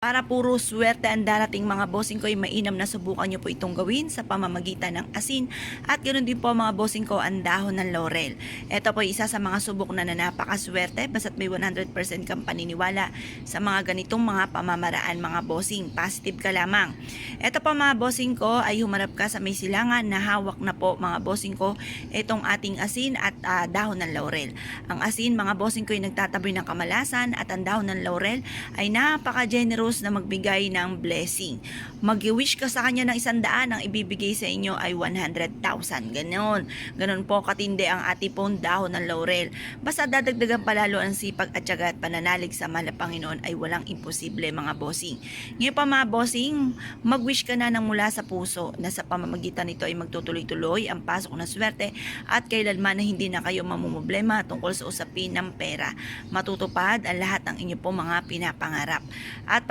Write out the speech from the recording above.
Para puro swerte ang darating mga bossing ko, ay mainam na subukan nyo po itong gawin sa pamamagitan ng asin at ganoon din po mga bossing ko ang dahon ng laurel. Ito po isa sa mga subok na napakaswerte basta't may 100% kang paniniwala sa mga ganitong mga pamamaraan mga bossing. Positive ka lamang. Ito po mga bossing ko ay humarap ka sa may silangan na hawak na po mga bossing ko itong ating asin at dahon ng laurel. Ang asin mga bossing ko ay nagtataboy ng kamalasan at ang dahon ng laurel ay napaka-generous na magbigay ng blessing. Mag-wish ka sa kanya ng 100, ang ibibigay sa inyo ay 100,000. Ganon. Ganon po katindi ang atipon dahon ng laurel. Basta dadagdagan palalo ang sipag at tiyaga at pananalig sa mahal na Panginoon ay walang imposible mga bossing. Ngayon pa mga bossing, mag-wish ka na ng mula sa puso na sa pamamagitan nito ay magtutuloy-tuloy ang pasok ng swerte at kailanman na hindi na kayo mamumblema tungkol sa usapin ng pera. Matutupad ang lahat ng inyo po mga pinapangarap. At